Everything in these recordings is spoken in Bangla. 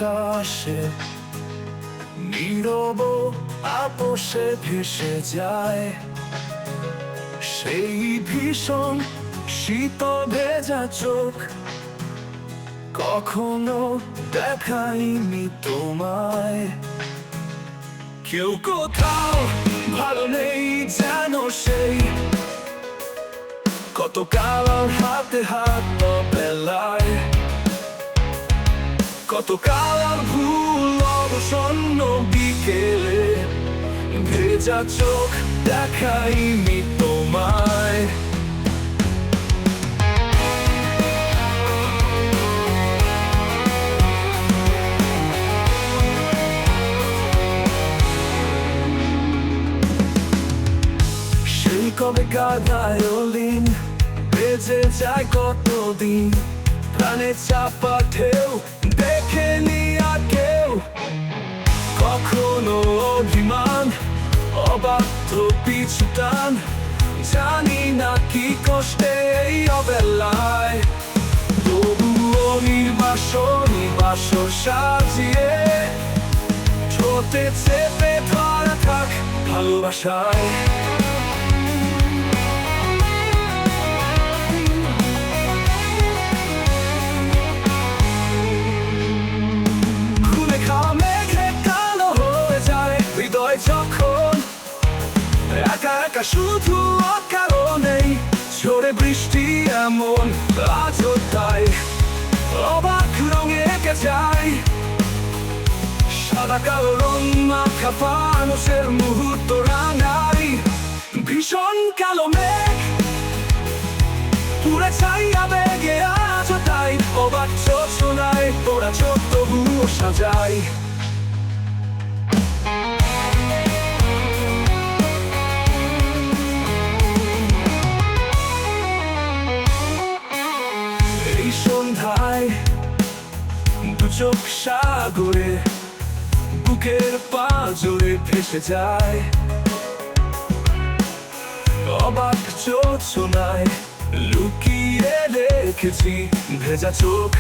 আকাশে নীরব আপোষে ভেসে যায় সেই ভীষণ শীত ভেজা চোখ। কখনো দেখাইনি তোমায়, কেউ কোথাও ভালো নেই যেন সেই কতকাল হাতে হাত বেলায়, কতকাল ভুল অবসন্ন বিকেলে ভেজা চোখ দেখাইনি তোমায়। সেই কবেকার ভায়োলিন বেজে যায় কতদিন, প্রাণে চাপা ঢেউ দেখেনি আর কেউ। কখনো অভিমান অবাধ্য পিছু টান, জানি না কি কষ্টে এই অবেলায়, তবুও নির্বাসন সাজিয়ে ঠোঁটে চেপে ধরা থাক ভালোবাসায়। যখন একা একা শুধু অকারণেই ঝরে বৃষ্টি এমন আজও তাই অবাক রঙে এঁকে যায়, সাদা কালো রং মাখা ফানুষের মুহূর্ত রাঙাই। ভীষণ কালো মেঘ পুরে ছাইয়া বেগে আজও তাই অবাক শোনায় তোরা চোখ তবুও সাজাই। সন্ধ্যায় দু চোখ সাগরে বুকের পাঁজরে ভেসে যায়, অবাক জোছনায় লুকিয়ে রেখেছি ভেজা চোখ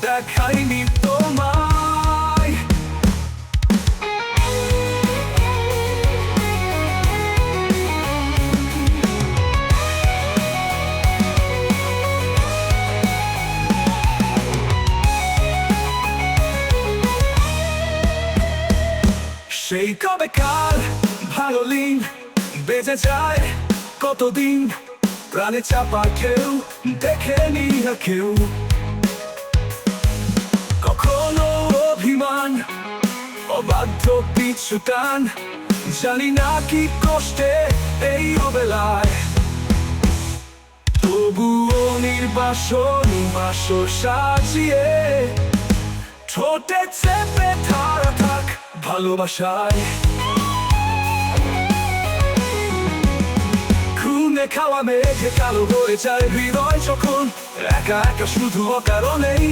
দেখাইনি তোমায়। সেই কবেকার ভায়োলিন বেজে যায় কতদিন, প্রাণে চাপা ঢেউ দেখেনি না কেউ। কখনো অভিমান অবাধ্য পিছু টান, জানি না কি কষ্টে এই অবেলায়, তবুও নির্বাসন সাজিয়ে ঠোঁটে চেপে ধরা থাক ভালোবাসায়। খুনে খাওয়া মেঘে কালো হয়ে যায় হৃদয় যখন একা একা শুধু অকারণেই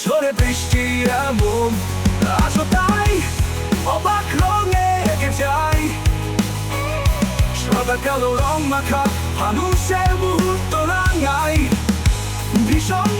ঝরে বৃষ্টি এমন আজও তাই অবাক রঙে এঁকে যায়, সাদা কালো রং মাখা ফানুষের মুহূর্ত রাঙাই। ভীষণ